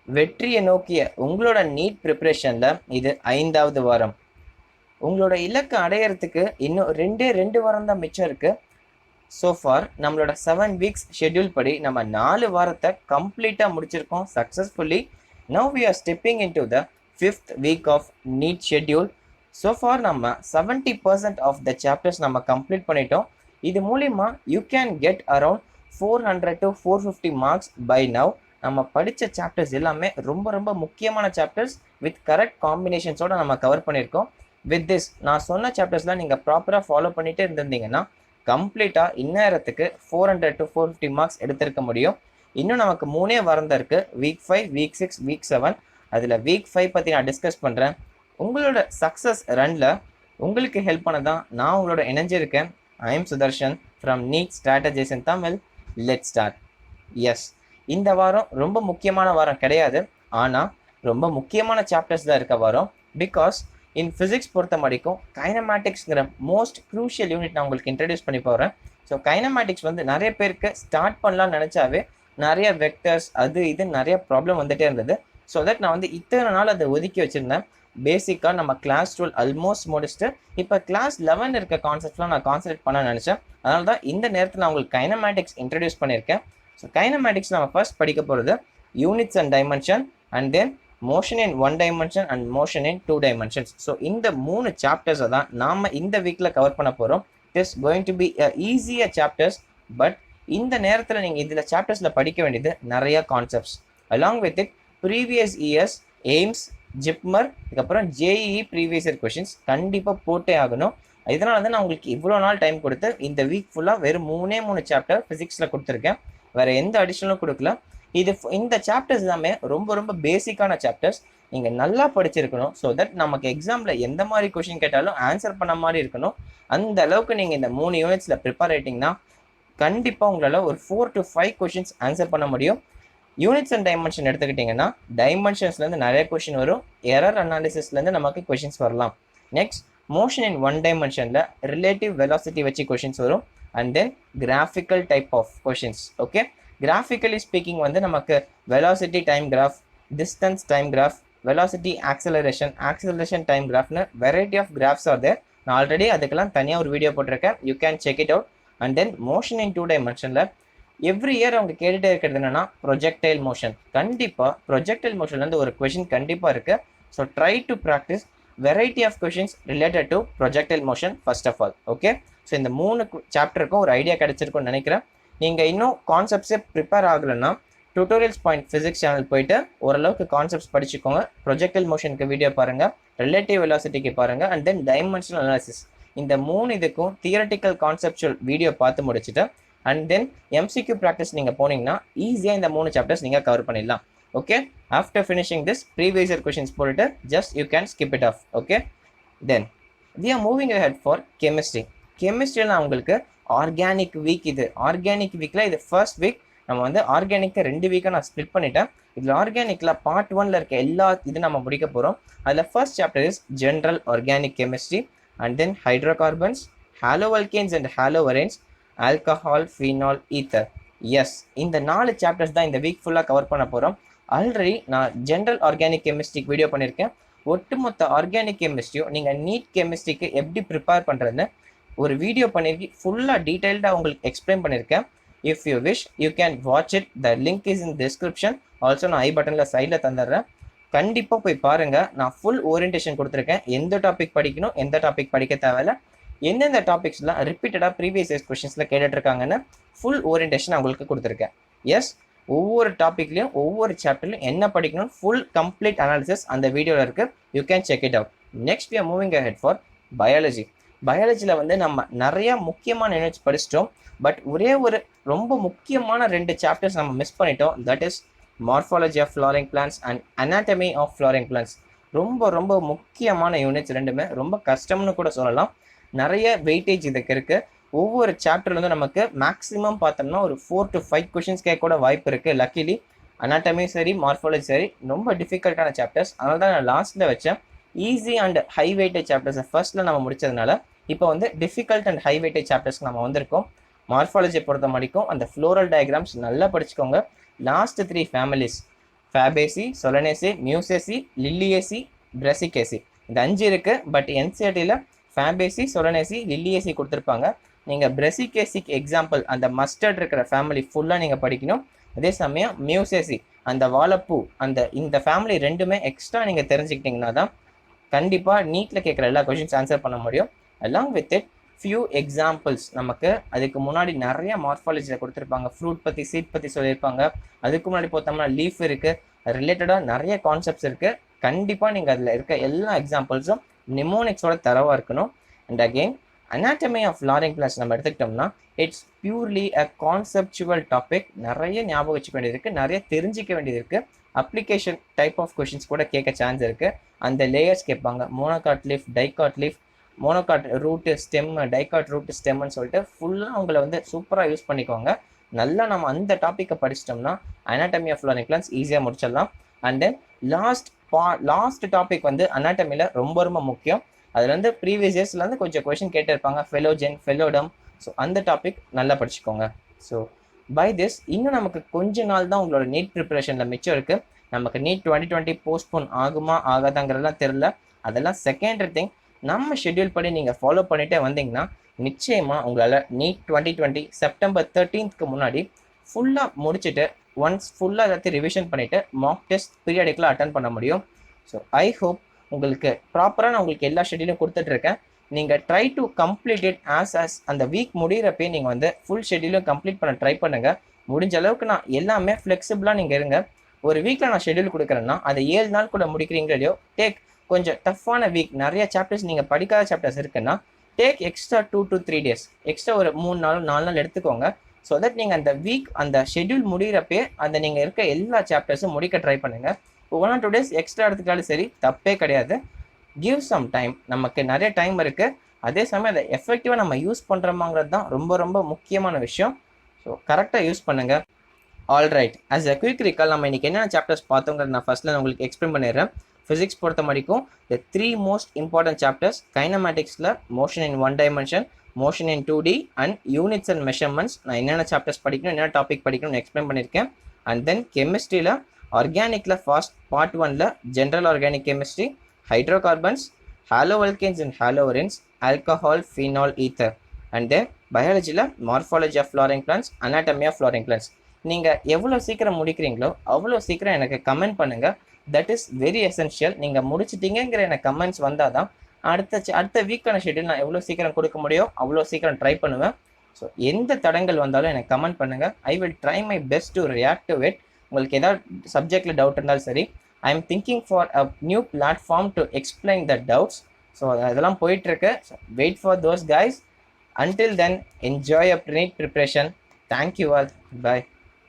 வெற்றியை நோக்கிய உங்களோட நீட் ப்ரிப்பரேஷனில் இது 5வது வாரம். உங்களோட இலக்கை அடையிறதுக்கு இன்னும் 2 வாரம் தான் மிச்சம் இருக்குது. ஃபார் நம்மளோட 7 வீக்ஸ் ஷெட்யூல் படி நம்ம 4 வாரத்தை கம்ப்ளீட்டாக முடிச்சிருக்கோம் successfully. Now we are stepping in to the 5th week of NEET schedule. For நம்ம 70% ஆஃப் த சாப்டர்ஸ் நம்ம கம்ப்ளீட் பண்ணிட்டோம். இது மூலிமா you can get around 400 to 450 marks by now. நம்ம படித்த சாப்டர்ஸ் எல்லாமே ரொம்ப ரொம்ப முக்கியமான சாப்டர்ஸ் வித் கரெக்ட் காம்பினேஷன்ஸோடு நம்ம கவர் பண்ணியிருக்கோம். வித் திஸ் நான் சொன்ன சாப்டர்ஸ்லாம் நீங்கள் ப்ராப்பராக ஃபாலோ பண்ணிகிட்டே இருந்திருந்தீங்கன்னா கம்ப்ளீட்டாக இந்நேரத்துக்கு 400 to 450 மார்க்ஸ் எடுத்திருக்க முடியும். இன்னும் நமக்கு 3 வாரம் தான் இருக்குது. Week 5, week 6, week 7. அதில் வீக் 5 பற்றி நான் டிஸ்கஸ் பண்ணுறேன். உங்களோட சக்ஸஸ் ரனில் உங்களுக்கு ஹெல்ப் பண்ண தான் நான் உங்களோட இணைஞ்சிருக்கேன். I am Sudarshan from NEET strategies in Tamil. Let start. Yes, இந்த வாரம் ரொம்ப முக்கியமான வாரம் கிடையாது, ஆனால் ரொம்ப முக்கியமான சாப்டர்ஸ் தான் இருக்க வாரம். பிகாஸ் இன் ஃபிசிக்ஸ் பொறுத்த வரைக்கும் கைனமேட்டிக்ஸ்ங்கிற மோஸ்ட் க்ரூஷியல் யூனிட் நான் உங்களுக்கு இன்ட்ரடியூஸ் பண்ணி போகிறேன். ஸோ கைனமேட்டிக்ஸ் வந்து நிறைய பேருக்கு ஸ்டார்ட் பண்ணலாம்னு நினச்சாவே நிறைய வெக்டர்ஸ் அது இது நிறைய ப்ராப்ளம் வந்துகிட்டே இருந்தது. ஸோ தட் நான் வந்து இத்தனை நாள் அதை ஒதுக்கி வச்சுருந்தேன். பேசிக்காக நம்ம கிளாஸ் 12 ஆல்மோஸ்ட் முடிச்சுட்டு இப்போ கிளாஸ் 11 இருக்க கான்செப்ட்ஸ்லாம் நான் கான்சன்ட்ரேட் பண்ண நினச்சேன். அதனால தான் இந்த நேரத்தில் நான் உங்களுக்கு கைனமேட்டிக்ஸ் இன்ட்ரடியூஸ் பண்ணியிருக்கேன். ஸோ கைனமேட்டிக்ஸ் நம்ம ஃபர்ஸ்ட் படிக்க போகிறது units and dimension, and then motion in 1 dimension and motion in 2 dimensions. So இந்த 3 சாப்டர்ஸை தான் நாம் இந்த வீக்கில் கவர் பண்ண போகிறோம். It is going to be ஈஸியாக சாப்டர்ஸ். பட் இந்த நேரத்தில் நீங்கள் இதில் சாப்டர்ஸில் படிக்க வேண்டியது நிறையா concepts. Along with it previous years AIIMS, JIPMER, இதுக்கப்புறம் ஜேஇஇ ப்ரீவியஸ் இயர் கொஷின்ஸ் கண்டிப்பாக போட்டே ஆகணும். இதனால தான் நான் உங்களுக்கு இவ்வளோ நாள் டைம் கொடுத்து இந்த வீக் ஃபுல்லாக வெறும் 3 சாப்டர் ஃபிசிக்ஸில் கொடுத்துருக்கேன். வேறு எந்த அடிஷ்னலும் கொடுக்கல. இந்த சாப்டர்ஸ் எல்லாமே ரொம்ப ரொம்ப பேசிக்கான சாப்டர்ஸ். நீங்கள் நல்லா படிச்சிருக்கணும். ஸோ தட் நமக்கு எக்ஸாமில் எந்த மாதிரி கொஷின் கேட்டாலும் ஆன்சர் பண்ண மாதிரி இருக்கணும். அந்த அளவுக்கு நீங்கள் இந்த 3 யூனிட்ஸில் ப்ரிப்பேர் ஆகிட்டிங்கன்னா கண்டிப்பாக உங்களால் ஒரு 4 to 5 கொஷின்ஸ் ஆன்சர் பண்ண முடியும். யூனிட்ஸ் அண்ட் டைமென்ஷன் எடுத்துக்கிட்டிங்கன்னா டைமென்ஷன்ஸ்லேருந்து நிறைய கொஷின் வரும். எரர் அனாலிசிஸ்லேருந்து நமக்கு கொஷின்ஸ் வரலாம். நெக்ஸ்ட் மோஷன் இன் 1 dimensionல ரிலேட்டிவ் வெலாசிட்டி வச்சு கொஷின்ஸ் வரும். And then graphical type of questions. Okay, graphically speaking வந்து நமக்கு velocity time graph, distance time graph, velocity acceleration time கிராஃப்னு variety of graphs are there. நான் already அதுக்கெல்லாம் தனியாக ஒரு வீடியோ போட்டிருக்கேன். You can check it out. And then motion in 2 dimensionல every year அவங்க கேட்டுகிட்டே இருக்கிறது என்னென்னா ப்ரொஜெக்டைல் மோஷன். கண்டிப்பாக ப்ரொஜெக்டைல் மோஷன்லேருந்து ஒரு கொஷின் கண்டிப்பாக இருக்குது. So try to practise variety of questions related to projectile motion first of all. Okay, so இந்த 3 சாப்டருக்கும் ஒரு ஐடியா கிடைச்சிருக்கும்னு நினைக்கிறேன். நீங்கள் இன்னும் கான்செப்ட்ஸே ப்ரிப்பேர் ஆகலைன்னா டியூட்டோரியல்ஸ் பாயிண்ட் ஃபிசிக்ஸ் சேனல் போயிட்டு ஓரளவுக்கு கான்செப்ட்ஸ் படிச்சுக்கோங்க. ப்ரொஜெக்டைல் மோஷனுக்கு வீடியோ பாருங்கள், ரிலேட்டிவ் வெலாசிட்டிக்கு பாருங்கள், அண்ட் தென் டைமென்ஷனல் அனாலிசிஸ். இந்த 3 இதுக்கும் தியரட்டிக்கல் கான்செப்சுவல் வீடியோ பார்த்து முடிச்சுட்டு அண்ட் தென் MCQ ப்ராக்டிஸ் நீங்கள் போனீங்கன்னா ஈஸியாக இந்த 3 சாப்டர்ஸ் நீங்கள் கவர் பண்ணிடலாம். Okay, after finishing this previous year questions போட்டுட்டு just you can skip it off. Okay, then we are moving ahead for chemistry. கெமிஸ்ட்ரியில் நான் உங்களுக்கு ஆர்கானிக் வீக், இது ஆர்கானிக் வீக்கில் இது ஃபர்ஸ்ட் வீக். நம்ம வந்து ஆர்கானிக்கை 2 வீக்காக நான் ஸ்ப்ளிட் பண்ணிட்டேன். இதில் ஆர்கானிக்கில் பார்ட் 1ல் இருக்க எல்லா இது நம்ம முடிக்க போகிறோம். அதில் first chapter is general organic chemistry, and then hydrocarbons, haloalkanes and haloarenes, alcohol, phenol, ether. Yes, இந்த 4 சாப்டர்ஸ் தான் இந்த வீக் ஃபுல்லாக கவர் பண்ண போகிறோம். ஆல்ரெடி நான் ஜென்ரல் ஆர்கானிக் கெமிஸ்ட்ரிக்கு வீடியோ பண்ணியிருக்கேன். ஒட்டுமொத்த ஆர்கானிக் கெமிஸ்ட்ரியும் நீங்கள் நீட் கெமிஸ்ட்ரிக்கு எப்படி ப்ரிப்பேர் பண்ணுறதுன்னு ஒரு வீடியோ பண்ணியிருக்கி ஃபுல்லாக டீட்டெயில்டாக உங்களுக்கு எக்ஸ்பிளைன் பண்ணியிருக்கேன். If you wish you can watch it. The link is in description. Also நான் ஐ பட்டனில் சைடில் தந்துடுறேன். கண்டிப்பாக போய் பாருங்கள். நான் ஃபுல் ஓரியன்டேஷன் கொடுத்துருக்கேன். எந்த டாபிக் படிக்கணும், எந்த டாபிக் படிக்க தேவையில்ல, எந்தெந்த டாபிக்ஸ்லாம் ரிப்பீட்டடாக ப்ரீவியஸ் இயர்ஸ் கொஷின்ஸில் கேட்டுட்ருக்காங்கன்னு ஃபுல் ஓரியன்டேஷன் உங்களுக்கு கொடுத்துருக்கேன். எஸ், ஒவ்வொரு டாப்பிக்லையும் ஒவ்வொரு சாப்டர்லையும் என்ன படிக்கணும் ஃபுல் கம்ப்ளீட் அனாலிசிஸ் அந்த வீடியோவில் இருக்குது. You can check it out. Next we are moving ahead for biology. பயாலஜியில் வந்து நம்ம நிறையா முக்கியமான யூனிட்ஸ் படிச்சிட்டோம். பட் ஒரே ஒரு ரொம்ப முக்கியமான 2 சாப்டர்ஸ் நம்ம மிஸ் பண்ணிட்டோம். That is morphology of flowering plants and anatomy of flowering plants. ரொம்ப ரொம்ப முக்கியமான யூனிட்ஸ், ரெண்டுமே ரொம்ப கஷ்டம்னு கூட சொல்லலாம். நிறைய வெயிட்டேஜ் இதுக்கு இருக்குது. ஒவ்வொரு சாப்டர்லேருந்து நமக்கு மேக்ஸிமம் பார்த்தோம்னா ஒரு 4 to 5 கொஷின்ஸ் கேட்க கூட வாய்ப்பு இருக்குது. லக்கிலி அனாட்டமி சரி மார்ஃபாலஜி சரி ரொம்ப டிஃபிகல்ட்டான சாப்டர்ஸ். அதனால தான் நான் லாஸ்ட்டில் வச்சேன். ஈஸி அண்ட் ஹை வெயிட்டேஜ் சாப்டர்ஸை ஃபர்ஸ்ட்டில் நம்ம முடிச்சதுனால இப்போ வந்து டிஃபிகல்ட் அண்ட் ஹை வெயிட்டேஜ் சாப்டர்ஸ்க்கு நம்ம வந்திருக்கோம். மார்ஃபாலஜியை பொறுத்த வரைக்கும் அந்த ஃப்ளோரல் டயக்ராம்ஸ் நல்லா படிச்சுக்கோங்க. Last 3 families Fabaceae, Solanaceae, Musaceae, Liliaceae, Brassicaceae. இந்த 5 இருக்குது. பட் என்சிஆர்டியில் ஃபேபேசி, சொலனேசி, லில்லியேசி கொடுத்துருப்பாங்க. நீங்கள் பிரசிகேசிக்கு எக்ஸாம்பிள் அந்த மஸ்டர்ட் இருக்கிற ஃபேமிலி ஃபுல்லாக நீங்கள் படிக்கணும். அதே சமயம் மியூசேசி அந்த வாழைப்பூ இந்த ஃபேமிலி ரெண்டுமே எக்ஸ்ட்ரா நீங்கள் தெரிஞ்சுக்கிட்டிங்கன்னா தான் கண்டிப்பாக நீட்டில் கேட்குற எல்லா கொஷின்ஸ் ஆன்சர் பண்ண முடியும். Along with it few examples நமக்கு அதுக்கு முன்னாடி நிறைய மார்ஃபாலஜியில் கொடுத்துருப்பாங்க. ஃப்ரூட் பற்றி, சீட் பற்றி சொல்லியிருப்பாங்க. அதுக்கு முன்னாடி பார்த்தோம்னா லீஃப் இருக்குது, ரிலேட்டடாக நிறைய கான்செப்ட்ஸ் இருக்குது. கண்டிப்பாக நீங்கள் அதில் இருக்க எல்லா எக்ஸாம்பிள்ஸும் நிமோனிக்ஸோட தரவாக இருக்கணும். And again anatomy of flowering plants நம்ம எடுத்துக்கிட்டோம்னா it's purely a conceptual topic. நிறைய ஞாபகம் வச்சுக்க வேண்டியது இருக்குது, நிறைய தெரிஞ்சிக்க வேண்டியது இருக்குது. அப்ளிகேஷன் டைப் ஆஃப் கொஷின்ஸ் கூட கேட்க சான்ஸ் இருக்குது. அந்த லேயர்ஸ் கேட்பாங்க. Monocot leaf, dicot leaf, monocot root stem, dicot root ஸ்டெம்னு சொல்லிட்டு ஃபுல்லாக உங்களை வந்து சூப்பராக யூஸ் பண்ணிக்கோங்க. நல்லா நம்ம அந்த டாப்பிக்கை படிச்சிட்டோம்னா அனாட்டமி ஆஃப் ஃப்ளாரிங் பிளான்ட்ஸ் ஈஸியாக முடிச்சிடலாம். அண்ட் தென் லாஸ்ட் டாபிக் வந்து அனாட்டமியில் ரொம்ப ரொம்ப முக்கியம். அதில் வந்து ப்ரீவியஸ் இயர்ஸ்லேருந்து கொஞ்சம் கொஷின் கேட்டிருப்பாங்க. ஃபெலோஜென், ஃபெலோடம். ஸோ அந்த டாபிக் நல்லா படிச்சுக்கோங்க. ஸோ பை திஸ் இன்னும் நமக்கு கொஞ்ச நாள் தான் உங்களோட நீட் ப்ரிப்பரேஷனில் மிச்சம் இருக்குது. நமக்கு நீட் 2020 போஸ்ட்போன் ஆகுமா ஆகாதாங்கிறதெல்லாம் தெரில. அதெல்லாம் செகண்டரி திங். நம்ம ஷெட்யூல் படி நீங்கள் ஃபாலோ பண்ணிகிட்டே வந்தீங்கன்னா நிச்சயமாக உங்களால் நீட் 2020 செப்டம்பர் 13க்கு முன்னாடி ஃபுல்லாக முடிச்சுட்டு ஒன்ஸ் ஃபுல்லாக எல்லாத்தையும் ரிவிஷன் பண்ணிவிட்டு மாக் டெஸ்ட் பீரியடிக்கெலாம் அட்டன் பண்ண முடியும். ஸோ ஐ ஹோப் உங்களுக்கு ப்ராப்பராக நான் உங்களுக்கு எல்லா ஷெட்யூலும் கொடுத்துட்ருக்கேன். நீங்கள் try to complete it as அந்த வீக் முடிகிறப்பே நீங்கள் வந்து ஃபுல் ஷெட்யூலும் கம்ப்ளீட் பண்ண ட்ரை பண்ணுங்கள். முடிஞ்ச அளவுக்கு நான் எல்லாமே ஃப்ளெக்சிபிளாக நீங்கள் இருங்க. ஒரு வீக்கில் நான் ஷெட்யூல் கொடுக்குறேன்னா அதை 7 நாள் கூட முடிக்கிறீங்களோ டேக் கொஞ்சம் டஃப்பான வீக், நிறைய சாப்டர்ஸ் நீங்கள் படிக்காத சாப்டர்ஸ் இருக்குன்னா take extra 2 to 3 days, extra ஒரு 3 நாள் 4 நாள் எடுத்துக்கோங்க. ஸோ தட் நீங்கள் அந்த வீக் அந்த ஷெட்யூல் முடிகிறப்பே அந்த நீங்கள் இருக்க எல்லா சாப்டர்ஸும் முடிக்க ட்ரை பண்ணுங்கள். 1 or 2 days எக்ஸ்ட்ரா எடுத்துக்கிட்டாலும் சரி, தப்பே கிடையாது. Give some time. நமக்கு நிறைய டைம் இருக்குது. அதே சமயம் அதை எஃபெக்டிவாக நம்ம யூஸ் பண்ணுறோமாங்கிறது தான் ரொம்ப ரொம்ப முக்கியமான விஷயம். ஸோ கரெக்டாக யூஸ் பண்ணுங்கள். Alright, as a quick recall நம்ம இன்றைக்கி என்னென்ன சாப்டர்ஸ் பார்த்தோங்கிறது நான் ஃபஸ்ட்டில் உங்களுக்கு எக்ஸ்பிளைன் பண்ணிடுறேன். ஃபிசிக்ஸ் பொறுத்த வரைக்கும் த 3 மோஸ்ட் இம்பார்ட்டன்ட் சாப்டர்ஸ் கைனமேட்டிக்ஸில் motion in 1 dimension, motion in 2D and units and measurements. நான் என்னென்ன சாப்டர்ஸ் படிக்கணும், என்னென்ன டாபிக் படிக்கணும்னு எக்ஸ்பிளைன் பண்ணியிருக்கேன். அண்ட் தென் கெமிஸ்ட்ரியில் ஆர்கானிக்கில் பார்ட் 1ல் general organic chemistry, hydrocarbons, haloalkanes and haloarenes, alcohol, phenol, ether. And then பயாலஜியில் morphology of flowering plants, anatomy of flowering plants. நீங்கள் எவ்வளோ சீக்கிரம் முடிக்கிறீங்களோ அவ்வளோ சீக்கிரம் எனக்கு கமெண்ட் பண்ணுங்கள். That is very essential. நீங்கள் முடிச்சிட்டிங்கிற எனக்கு கமெண்ட்ஸ் வந்தால் தான் அடுத்த வீக்கான ஷெட்யூல் நான் எவ்வளோ சீக்கிரம் கொடுக்க முடியும் அவ்வளோ சீக்கிரம் ட்ரை பண்ணுவேன். ஸோ எந்த தடங்கள் வந்தாலும் எனக்கு கமெண்ட் பண்ணுங்கள். I will try my best to react to it. உங்களுக்கு ஏதாவது சப்ஜெக்டில் டவுட் இருந்தாலும் சரி, I am thinking for a new platform to explain the doubts. So அதெல்லாம் போயிட்டுருக்கு. Wait for those guys. Until then, enjoy your NEET preparation. Thank you all. Bye.